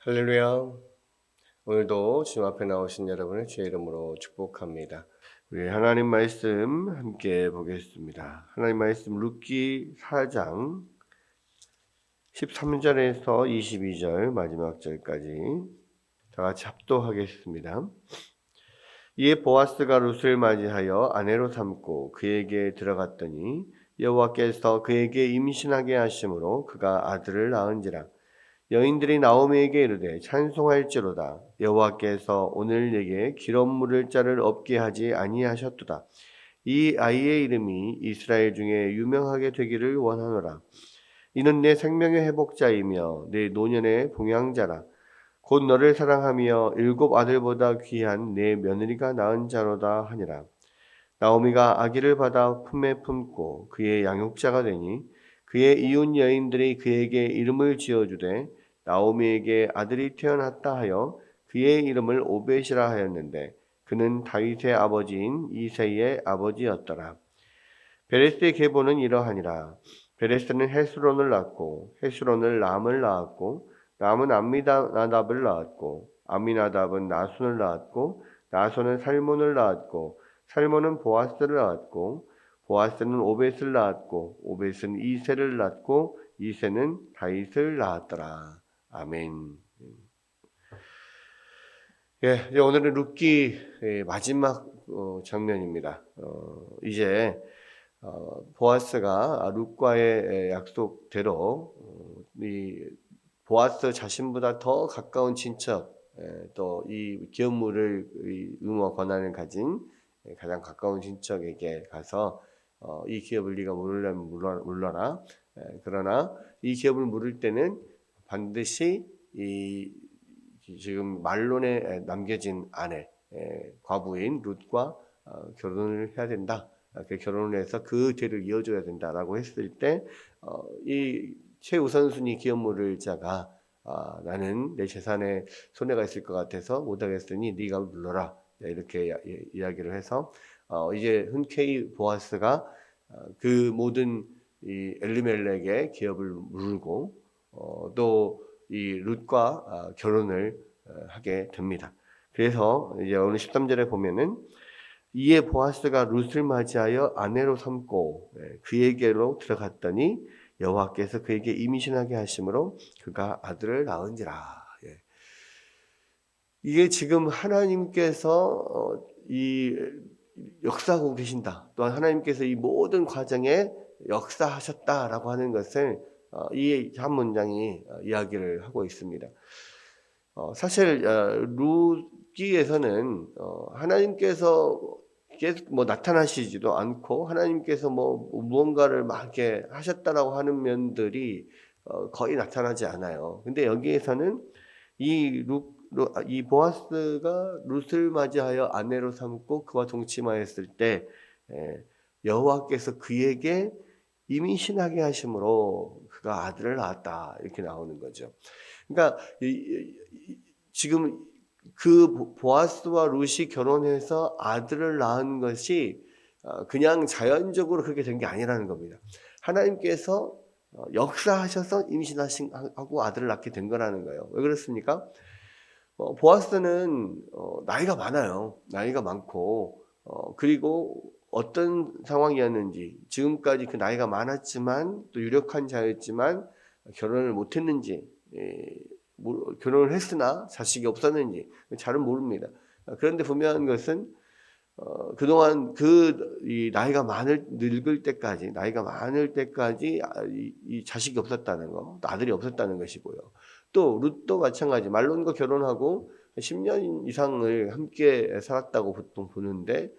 할렐루야. 오늘도 주님 앞에 나오신 여러분을 주의 이름으로 축복합니다. 우리 하나님 말씀 함께 보겠습니다. 하나님 말씀 룻기 4장 13절에서 22절 마지막 절까지 다 같이 합독하겠습니다. 이에 보아스가 룻을 맞이하여 아내로 삼고 그에게 들어갔더니 여호와께서 그에게 임신하게 하심으로 그가 아들을 낳은지라. 여인들이 나오미에게 이르되 찬송할지로다. 여호와께서 오늘 내게 기름 물을 자를 없게 하지 아니하셨도다. 이 아이의 이름이 이스라엘 중에 유명하게 되기를 원하노라. 이는 내 생명의 회복자이며 내 노년의 봉양자라. 곧 너를 사랑하며 일곱 아들보다 귀한 내 며느리가 낳은 자로다 하니라. 나오미가 아기를 받아 품에 품고 그의 양육자가 되니 그의 이웃 여인들이 그에게 이름을 지어주되 나오미에게 아들이 태어났다 하여 그의 이름을 오벳이라 하였는데 그는 다윗의 아버지인 이새의 아버지였더라. 베레스의 계보는 이러하니라. 베레스는 헤스론을 낳고 헤스론을 람을 낳았고 람은 암미나답을 낳았고 암미나답은 나손을 낳았고 나손은 살몬을 낳았고 살몬은 보아스를 낳았고 보아스는 오벳을 낳았고 오벳은 이새를 낳고 이새는 다윗을 낳았더라. 아멘. 예, 이제 오늘은 룻기 마지막 장면입니다. 이제 보아스가 룻과의 약속대로 이 보아스 자신보다 더 가까운 친척, 또 이 기업물을 의무와 권한을 가진 가장 가까운 친척에게 가서 이 기업을 네가 물으려면 물러라. 그러나 이 기업을 물을 때는 반드시 이 지금 말론에 남겨진 아내, 과부인 룻과 결혼을 해야 된다. 그 결혼을 해서 그 뒤를 이어줘야 된다라고 했을 때, 이 최우선순위 기업물을 자가 나는 내 재산에 손해가 있을 것 같아서 못하겠으니 네가 물러라. 이렇게 이야기를 해서 이제 흔쾌히 보아스가 그 모든 이 엘리멜렉의 기업을 물고 또 이 룻과 결혼을 하게 됩니다. 그래서 이제 오늘 13절에 보면은 이에 보아스가 룻을 맞이하여 아내로 삼고 그에게로 들어갔더니 여호와께서 그에게 임신하게 하심으로 그가 아들을 낳은지라. 이게 지금 하나님께서 이 역사하고 계신다. 또한 하나님께서 이 모든 과정에 역사하셨다라고 하는 것을 이 한 문장이 이야기를 하고 있습니다. 사실 룻기에서는 하나님께서 계속 뭐 나타나시지도 않고 하나님께서 뭐 무언가를 막 이렇게 하셨다라고 하는 면들이 거의 나타나지 않아요. 근데 여기에서는 이 보아스가 룻을 맞이하여 아내로 삼고 그와 동침하였을 때 여호와께서 그에게 임신하게 하심으로 그가 아들을 낳았다 이렇게 나오는 거죠. 그러니까 지금 그 보아스와 룻이 결혼해서 아들을 낳은 것이 그냥 자연적으로 그렇게 된 게 아니라는 겁니다. 하나님께서 역사하셔서 임신하고 아들을 낳게 된 거라는 거예요. 왜 그렇습니까? 보아스는 나이가 많아요. 나이가 많고 그리고 어떤 상황이었는지 지금까지 그 나이가 많았지만 또 유력한 자였지만 결혼을 못했는지 결혼을 했으나 자식이 없었는지 잘은 모릅니다. 그런데 분명한 것은 그동안 이 나이가 늙을 때까지 이 자식이 없었다는 거, 아들이 없었다는 것이고요. 또 룻도 마찬가지 말론과 결혼하고 10년 이상을 함께 살았다고 보통 보는데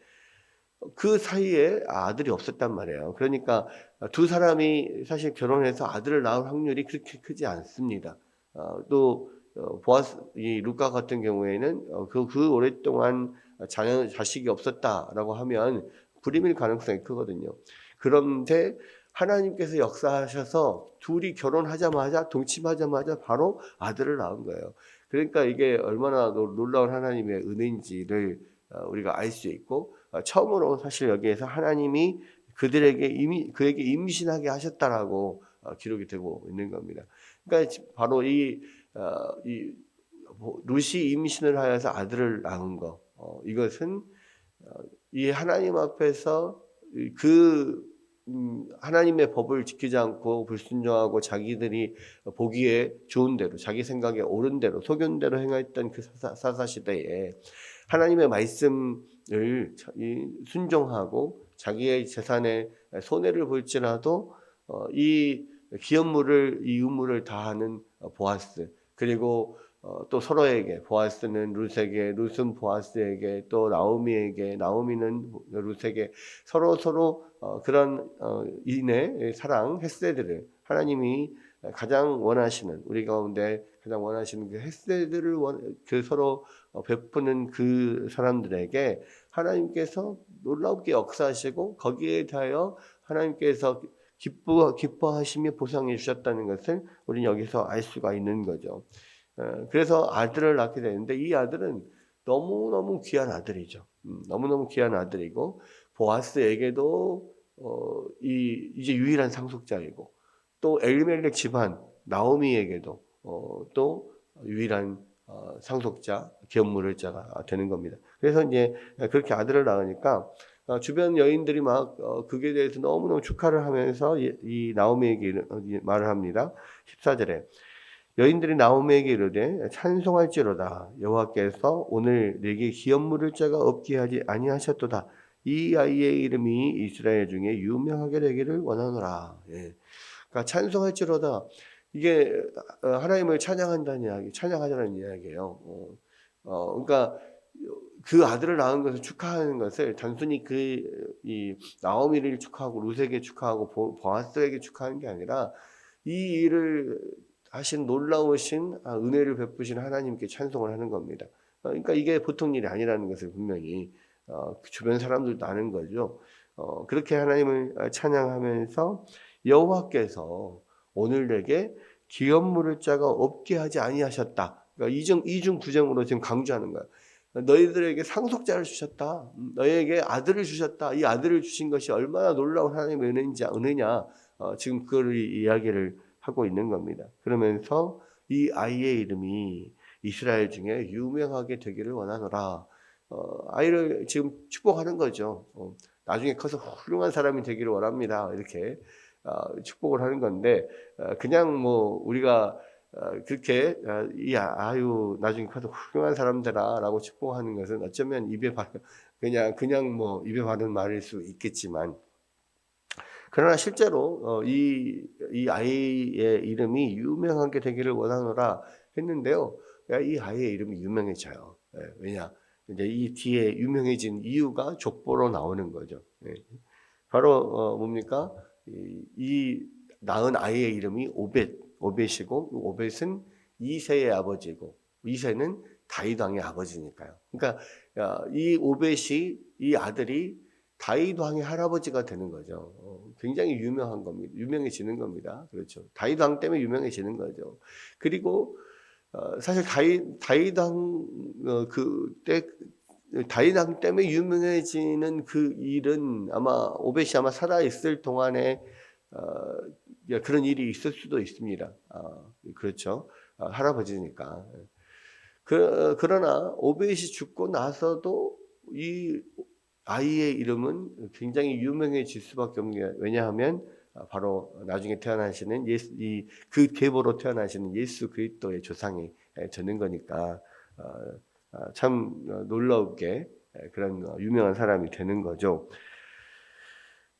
그 사이에 아들이 없었단 말이에요. 그러니까 두 사람이 사실 결혼해서 아들을 낳을 확률이 그렇게 크지 않습니다. 또 이 루카 같은 경우에는 그 오랫동안 자식이 없었다라고 하면 불임일 가능성이 크거든요. 그런데 하나님께서 역사하셔서 둘이 결혼하자마자 동침하자마자 바로 아들을 낳은 거예요. 그러니까 이게 얼마나 놀라운 하나님의 은혜인지를 우리가 알 수 있고 처음으로 사실 여기에서 하나님이 그에게 임신하게 하셨다라고 기록이 되고 있는 겁니다. 그러니까 바로 이 룻이 임신을 하여서 아들을 낳은 거, 이것은 이 하나님 앞에서 그 하나님의 법을 지키지 않고 불순종하고 자기들이 보기에 좋은 대로, 자기 생각에 옳은 대로, 속은 대로 행했던 그 사사시대에 하나님의 말씀을 순종하고 자기의 재산에 손해를 볼지라도 이 기업물을, 이 의무를 다하는 보아스, 그리고 또 서로에게, 보아스는 룻에게, 룻은 보아스에게, 또 나오미에게, 나오미는 룻에게 서로 그런 인의 사랑, 헤세드를 하나님이 가장 원하시는, 우리 가운데 가장 원하시는 그 헤세드를 그 서로 베푸는 그 사람들에게 하나님께서 놀랍게 역사하시고 거기에 대하여 하나님께서 기뻐하시며 보상해 주셨다는 것을 우리는 여기서 알 수가 있는 거죠. 그래서 아들을 낳게 되는데 이 아들은 너무너무 귀한 아들이죠. 너무너무 귀한 아들이고 보아스에게도 이제 유일한 상속자이고 또 엘리멜렉 집안 나오미에게도 또 유일한 상속자, 기업물을 자가 되는 겁니다. 그래서 이제 그렇게 아들을 낳으니까 주변 여인들이 막 그에 대해서 너무너무 축하를 하면서 이 나오미에게 말을 합니다. 14절에 여인들이 나오미에게 이르되 찬송할지로다 여호와께서 오늘 내게 기업물을 자가 없게 하지 아니하셨도다. 이 아이의 이름이 이스라엘 중에 유명하게 되기를 원하노라. 예. 그러니까 찬송할지로다. 이게 하나님을 찬양한다는 이야기, 찬양하자는 이야기예요. 그러니까 그 아들을 낳은 것을 축하하는 것을 단순히 이 나오미를 축하하고 룻에게 축하하고 보아스에게 축하하는 게 아니라 이 일을 하신 놀라우신 은혜를 베푸신 하나님께 찬송을 하는 겁니다. 그러니까 이게 보통 일이 아니라는 것을 분명히 주변 사람들도 아는 거죠. 그렇게 하나님을 찬양하면서 여호와께서 오늘 내게 기업물을 자가 없게 하지 아니하셨다. 그러니까 이중 구정으로 지금 강조하는 거야. 너희들에게 상속자를 주셨다. 너희에게 아들을 주셨다. 이 아들을 주신 것이 얼마나 놀라운 하나님의 은혜냐. 지금 그걸 이야기를 하고 있는 겁니다. 그러면서 이 아이의 이름이 이스라엘 중에 유명하게 되기를 원하노라. 아이를 지금 축복하는 거죠. 나중에 커서 훌륭한 사람이 되기를 원합니다. 이렇게 축복을 하는 건데 그냥 뭐 우리가 그렇게 아유 나중에 커서 훌륭한 사람 되라라고 축복하는 것은 어쩌면 그냥 뭐 입에 바른 말일 수 있겠지만 그러나 실제로 이 아이의 이름이 유명하게 되기를 원하노라 했는데요. 이 아이의 이름이 유명해져요. 왜냐? 이제 이 뒤에 유명해진 이유가 족보로 나오는 거죠. 바로 뭡니까? 이 낳은 아이의 이름이 오벳이고 오벳은 이새의 아버지고 이새는 다윗 왕의 아버지니까요. 그러니까 이 오벳이 이 아들이 다윗 왕의 할아버지가 되는 거죠. 굉장히 유명한 겁니다. 유명해지는 겁니다. 그렇죠. 다윗 왕 때문에 유명해지는 거죠. 그리고 사실 다윗 왕 때문에 유명해지는 그 일은 오벳이 아마 살아 있을 동안에 그런 일이 있을 수도 있습니다. 그렇죠. 할아버지니까. 그러나 오벳이 죽고 나서도 이 아이의 이름은 굉장히 유명해질 수밖에 없는 게 왜냐하면 바로 나중에 태어나시는 그 계보로 태어나시는 예수 그리스도의 조상이 되는 거니까 참 놀라우게 그런 유명한 사람이 되는 거죠.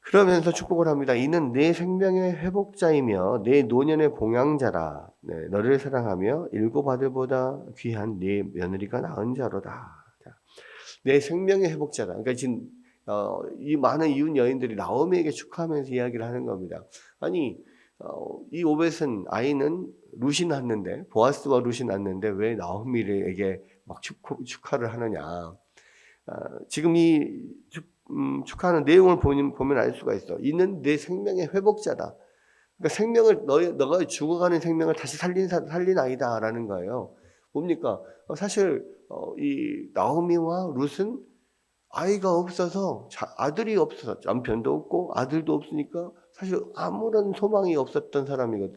그러면서 축복을 합니다. 이는 내 생명의 회복자이며 내 노년의 봉양자라. 너를 사랑하며 일곱 아들보다 귀한 네 며느리가 낳은 자로다. 내 생명의 회복자다. 그러니까 지금 이 많은 이웃 여인들이 나오미에게 축하하면서 이야기를 하는 겁니다. 아니 이 오벳은 아이는 룻이 낳는데 보아스와 룻이 낳는데 왜 나오미에게 막 축하를 하느냐. 지금 이 축하하는 내용을 보면 알 수가 있어. 이는 내 생명의 회복자다. 그러니까 생명을 너가 죽어가는 생명을 다시 살린 아이다라는 거예요. 뭡니까? 사실 이 나오미와 룻은 아이가 없어서 아들이 없어서 남편도 없고 아들도 없으니까 사실 아무런 소망이 없었던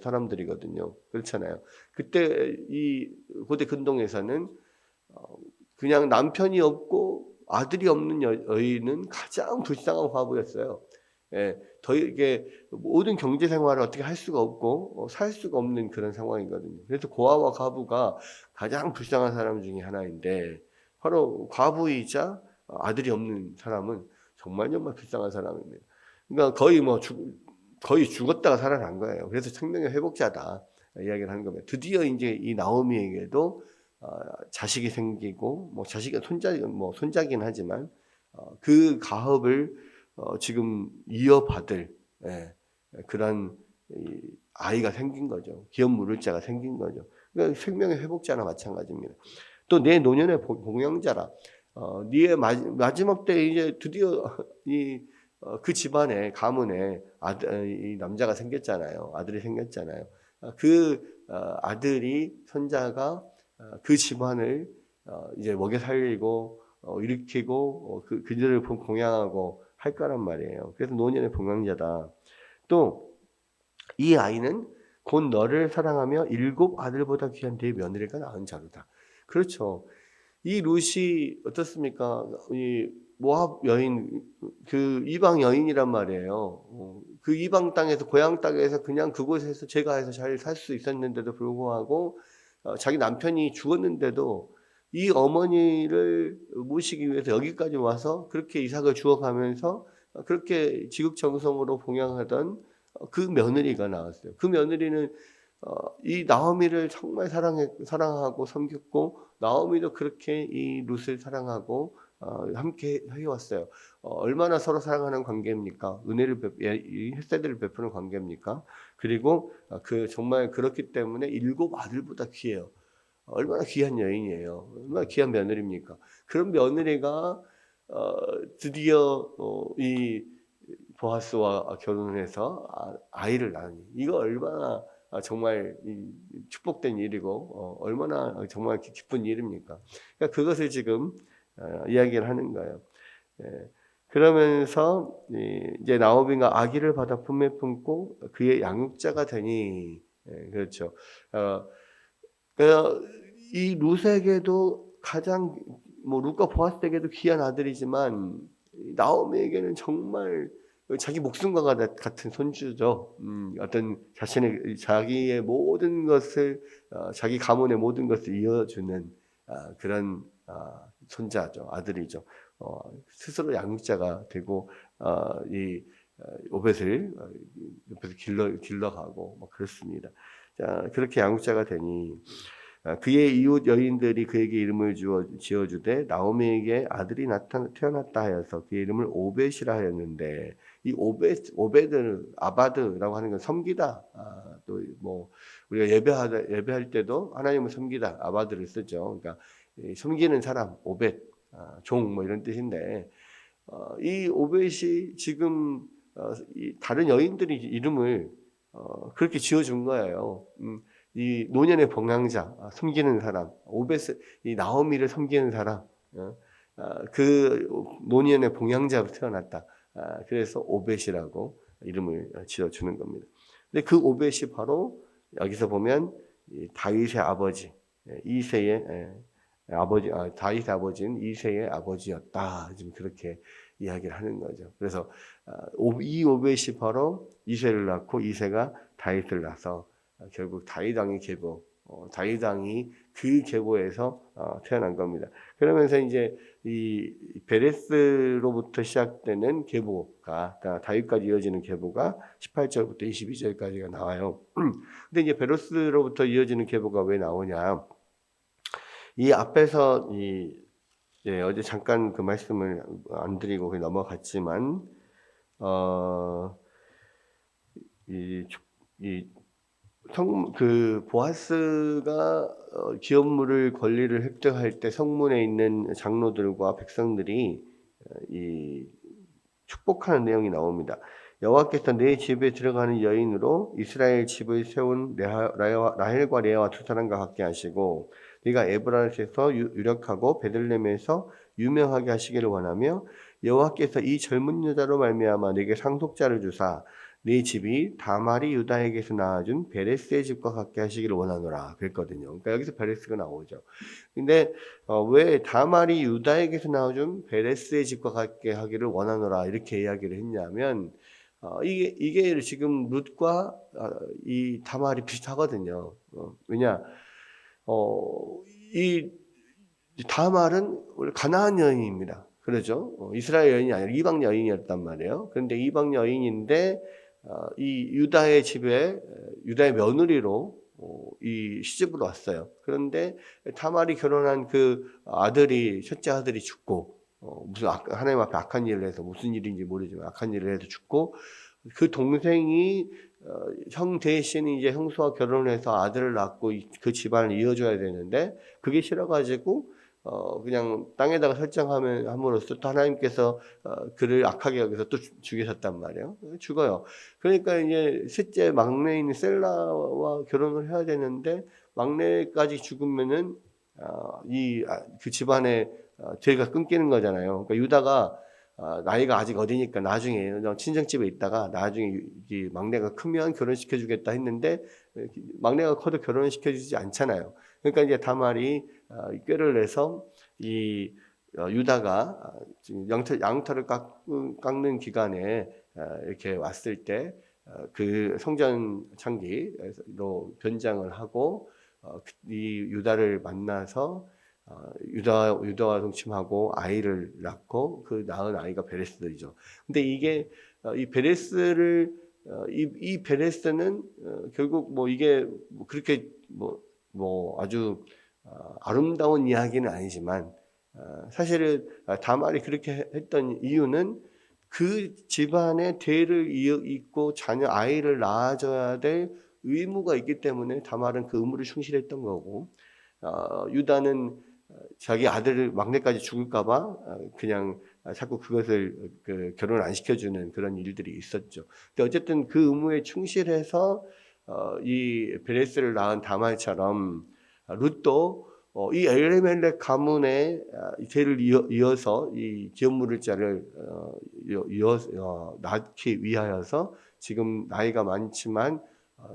사람들이거든요. 그렇잖아요. 그때 이 고대 근동에서는 그냥 남편이 없고 아들이 없는 여인은 가장 불쌍한 과부였어요. 예, 더 이게 모든 경제 생활을 어떻게 할 수가 없고 살 수가 없는 그런 상황이거든요. 그래서 고아와 과부가 가장 불쌍한 사람 중에 하나인데 바로 과부이자 아들이 없는 사람은 정말 불쌍한 사람입니다. 그러니까 거의 죽었다가 살아난 거예요. 그래서 생명의 회복자다 이야기를 하는 겁니다. 드디어 이제 이 나오미에게도 자식이 생기고 뭐 자식이 손자긴 하지만 그 가업을 지금 이어받을 예, 그런 아이가 생긴 거죠. 기업 물을 자가 생긴 거죠. 그러니까 생명의 회복자나 마찬가지입니다. 또 내 노년의 봉양자라. 네의 마지막 때 이제 드디어 그 집안에 가문에 이 남자가 생겼잖아요. 아들이 생겼잖아요. 아들이 손자가 그 집안을 이제 먹여 살리고 일으키고 그들을 봉양하고 할 거란 말이에요. 그래서 노년의 봉양자다. 또 이 아이는 곧 너를 사랑하며 7 아들보다 귀한 네 며느리가 낳은 자로다. 그렇죠. 이 룻이 어떻습니까? 이 모압 여인, 그 이방 여인이란 말이에요. 그 이방 땅에서 고향 땅에서 그냥 그곳에서 제가해서 잘 살 수 있었는데도 불구하고 자기 남편이 죽었는데도 이 어머니를 모시기 위해서 여기까지 와서 그렇게 이삭을 주워가면서 그렇게 지극정성으로 봉양하던 그 며느리가 나왔어요. 그 며느리는 이 나오미를 정말 사랑하고 섬겼고 나오미도 그렇게 이 룻을 사랑하고 함께 해왔어요. 얼마나 서로 사랑하는 관계입니까? 이 햇새들을 베푸는 관계입니까? 그리고 그 정말 그렇기 때문에 7 아들보다 귀해요. 얼마나 귀한 여인이에요. 얼마나 귀한 며느리입니까? 그런 며느리가 드디어 이 보아스와 결혼을 해서 아이를 낳으니 이거 얼마나 정말 축복된 일이고 얼마나 정말 기쁜 일입니까? 그러니까 그것을 지금 이야기를 하는 거예요. 예. 그러면서 이제 나오미가 아기를 받아 품에 품고 그의 양육자가 되니 그렇죠. 이 룻에게도 가장 룻과 보아스에게도 귀한 아들이지만 나오미에게는 정말 자기 목숨과 같은 손주죠. 어떤 자기의 모든 것을 자기 가문의 모든 것을 이어주는 그런 손자죠, 아들이죠. 스스로 양육자가 되고 이 오벳을 옆에서 길러가고 뭐 그렇습니다. 자, 그렇게 양육자가 되니 그의 이웃 여인들이 그에게 이름을 지어주되 나오미에게 아들이 태어났다 하여서 그의 이름을 오벳이라 하였는데 이 오벳을 아바드라고 하는 건 섬기다. 또 뭐 우리가 예배할 때도 하나님을 섬기다 아바드를 쓰죠. 그러니까 섬기는 사람 오벳, 종 뭐 이런 뜻인데 이 오벳이 지금 다른 여인들이 이름을 그렇게 지어준 거예요. 이 노년의 봉양자, 섬기는 사람, 이 나오미를 섬기는 사람, 그 노년의 봉양자로 태어났다. 그래서 오벳이라고 이름을 지어주는 겁니다. 근데 그 오벳이 바로 여기서 보면 다윗의 아버지, 이새의 아버지, 다윗의 아버지는 이새의 아버지였다. 지금 그렇게 이야기를 하는 거죠. 그래서 이 오벳이 바로 이새를 낳고 이새가 다윗을 낳아서 결국 다윗 왕의 계보, 다윗 왕이 그 계보에서 태어난 겁니다. 그러면서 이제 이 베레스로부터 시작되는 계보가 다윗까지 이어지는 계보가 18절부터 22절까지가 나와요. 근데 이제 베레스로부터 이어지는 계보가 왜 나오냐? 이 앞에서 어제 잠깐 그 말씀을 안 드리고 넘어갔지만 그 보아스가 기업물을 권리를 획득할 때 성문에 있는 장로들과 백성들이 이 축복하는 내용이 나옵니다. 여호와께서 내 집에 들어가는 여인으로 이스라엘 집을 세운 라헬과 레아와 두 사람과 같게 하시고 네가 에브라스에서 유력하고 베들레헴에서 유명하게 하시기를 원하며 여호와께서 이 젊은 여자로 말미암아 네게 상속자를 주사 네 집이 다말이 유다에게서 낳아준 베레스의 집과 같게 하시기를 원하노라 그랬거든요. 그러니까 여기서 베레스가 나오죠. 근데 왜 다말이 유다에게서 낳아준 베레스의 집과 같게 하기를 원하노라 이렇게 이야기를 했냐면 이게 지금 룻과 이 다말이 비슷하거든요. 왜냐 이 다말은 원래 가나안 여인입니다. 그러죠? 이스라엘 여인이 아니라 이방 여인이었단 말이에요. 그런데 이방 여인인데 이 유다의 집에 유다의 며느리로 이 시집으로 왔어요. 그런데 다말이 결혼한 그 아들이 첫째 아들이 죽고 무슨 하나님 앞에 악한 일을 해서 무슨 일인지 모르지만 악한 일을 해서 죽고 그 동생이 형 대신 이제 형수와 결혼해서 아들을 낳고 그 집안을 이어줘야 되는데 그게 싫어가지고 그냥 땅에다가 설정하면 함으로써 또 하나님께서 그를 악하게 여기서 또 죽이셨단 말이에요. 죽어요. 그러니까 이제 셋째 막내인 셀라와 결혼을 해야 되는데 막내까지 죽으면은 그 집안의 죄가 끊기는 거잖아요. 그러니까 유다가 나이가 아직 어리니까 나중에 친정집에 있다가 나중에 이 막내가 크면 결혼시켜주겠다 했는데 막내가 커도 결혼시켜주지 않잖아요. 그러니까 이제 다말이 꾀를 내서 이 유다가 지금 양털을 깎는 기간에 이렇게 왔을 때 그 성전 창기로 변장을 하고 이 유다를 만나서 유다와 동침하고 아이를 낳고 그 낳은 아이가 베레스이죠. 근데 이게 이 베레스를 이 베레스는 결국 뭐 이게 뭐 그렇게 뭐 아주 아름다운 이야기는 아니지만 사실은 다말이 그렇게 했던 이유는 그 집안의 대를 잇고 자녀 아이를 낳아줘야 될 의무가 있기 때문에 다말은 그 의무를 충실했던 거고 유다는 자기 아들을 막내까지 죽을까봐 그냥 자꾸 그것을 결혼 안 시켜주는 그런 일들이 있었죠. 근데 어쨌든 그 의무에 충실해서 이 베레스를 낳은 다말처럼 룻도 이 엘레멜렉 가문의 죄를 이어서 이 기업물을 자를 낳기 위하여서 지금 나이가 많지만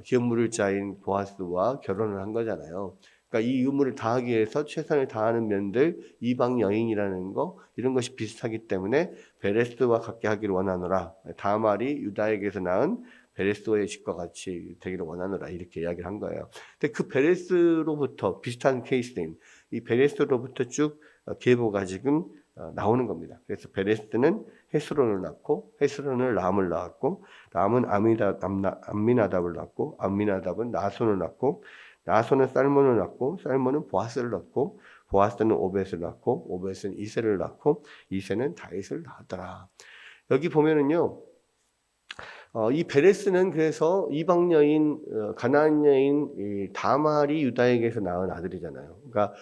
기업물을 자인 보아스와 결혼을 한 거잖아요. 그러니까 이 의무를 다하기 위해서 최선을 다하는 면들 이방 여인이라는 거 이런 것이 비슷하기 때문에 베레스와 같게 하기를 원하노라. 다말이 유다에게서 낳은 베레스의 집과 같이 되기를 원하노라 이렇게 이야기를 한 거예요. 근데 그 베레스로부터 비슷한 케이스인 이 베레스로부터 쭉 계보가 지금 나오는 겁니다. 그래서 베레스는 헤스론을 낳고 헤스론은 람을 낳았고 람은 암미나답을 낳고 암미나답은 나손을 낳고 나손은 살몬을 낳고 살몬은 보아스를 낳고 보아스는 오벳을 낳고 오벳은 이세를 낳고 이세는 다윗을 낳았더라. 여기 보면은요. 이 베레스는 그래서 이방 여인 가나안 여인 이 다말이 유다에게서 낳은 아들이잖아요. 그러니까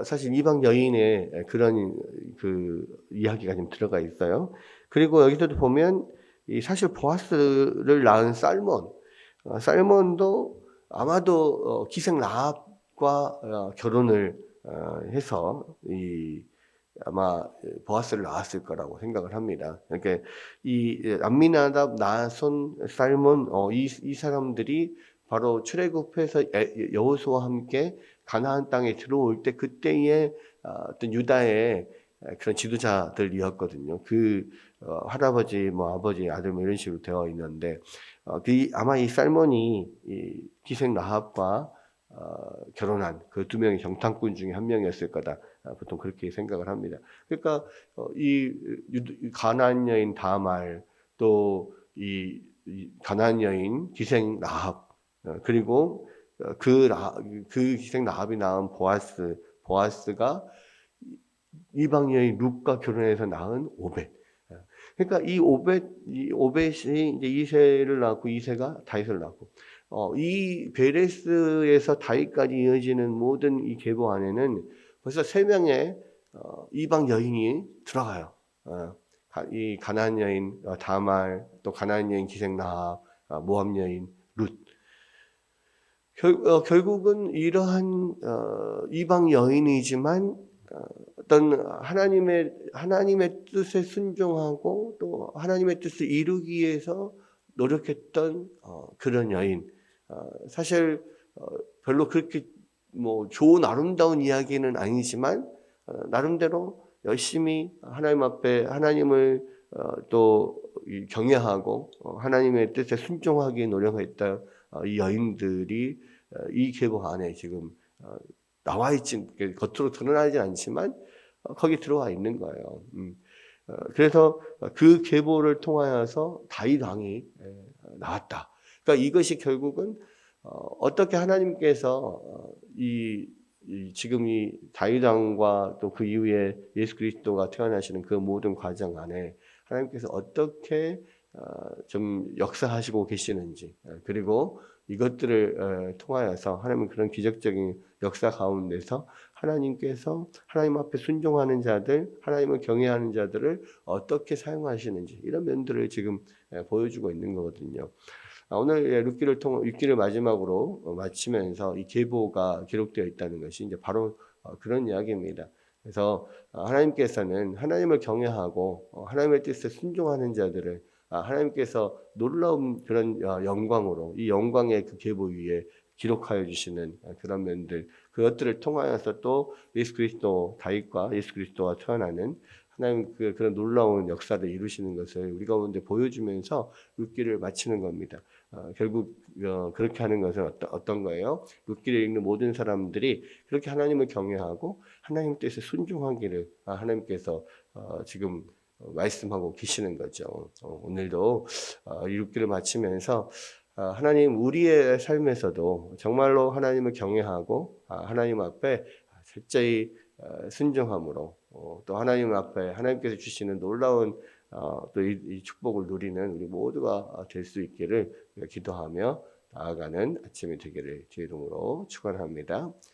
사실 이방 여인의 그런 그 이야기가 좀 들어가 있어요. 그리고 여기서도 보면 이 사실 보아스를 낳은 살몬도 아마도 기생 라합과 결혼을 해서 이 아마 보아스를 낳았을 거라고 생각을 합니다. 그러니까 이 암미나답, 나손, 살몬 이 사람들이 바로 출애굽해서 여호수아와 함께 가나안 땅에 들어올 때 그때의 어떤 유다의 그런 지도자들이었거든요. 그 할아버지, 뭐 아버지, 아들 뭐 이런 식으로 되어 있는데 아마 이 살몬이 이 기생 라합과 결혼한 그 두 명의 정탐꾼 중에 한 명이었을 거다. 보통 그렇게 생각을 합니다. 그러니까 이 가나안 여인 다말 또 이 가나안 여인 기생 라합 그리고 그 기생 라합이 낳은 보아스가 이방 여인 룻과 결혼해서 낳은 오벳. 그러니까 이 오벳이 이제 이세를 낳고 이세가 다윗을 낳고 이 베레스에서 다윗까지 이어지는 모든 이 계보 안에는 벌써 세 명의 이방 여인이 들어가요. 이 가나안 여인 다말, 또 가나안 여인 기생 라합, 모압 여인 룻. 결국은 이러한 이방 여인이지만 어떤 하나님의 뜻에 순종하고 또 하나님의 뜻을 이루기 위해서 노력했던 그런 여인. 사실 별로 그렇게 뭐 좋은 아름다운 이야기는 아니지만 나름대로 열심히 하나님 앞에 하나님을 또 경외하고 하나님의 뜻에 순종하기 노력했던 이 여인들이 이 계보 안에 지금 나와 있지, 겉으로 드러나지 않지만 거기 들어와 있는 거예요. 그래서 그 계보를 통하여서 다윗 왕이 나왔다. 그러니까 이것이 결국은 어떻게 하나님께서 지금 이 다윗 왕과 또 그 이후에 예수 그리스도가 태어나시는 그 모든 과정 안에 하나님께서 어떻게 좀 역사하시고 계시는지, 그리고 이것들을 통하여서 하나님은 그런 기적적인 역사 가운데서 하나님께서 하나님 앞에 순종하는 자들, 하나님을 경외하는 자들을 어떻게 사용하시는지, 이런 면들을 지금 보여주고 있는 거거든요. 오늘 룻기를 마지막으로 마치면서 이 계보가 기록되어 있다는 것이 이제 바로 그런 이야기입니다. 그래서 하나님께서는 하나님을 경외하고 하나님의 뜻에 순종하는 자들을 하나님께서 놀라운 그런 영광으로 이 영광의 그 계보 위에 기록하여 주시는 그런 면들, 그것들을 통하여서 또 예수 그리스도, 다윗과 예수 그리스도가 태어나는 하나님 그런 놀라운 역사를 이루시는 것을 우리 가운데 보여주면서 룻기를 마치는 겁니다. 결국 그렇게 하는 것은 어떤 거예요? 룻기를 읽는 모든 사람들이 그렇게 하나님을 경외하고 하나님 뜻에 순종하기를 하나님께서 지금 말씀하고 계시는 거죠. 오늘도 이 룻기를 마치면서 하나님 우리의 삶에서도 정말로 하나님을 경외하고 하나님 앞에 철저히 순종함으로 또 하나님 앞에 하나님께서 주시는 놀라운 또 이 축복을 누리는 우리 모두가 될 수 있기를 기도하며 나아가는 아침이 되기를 주의 이름으로 축원합니다.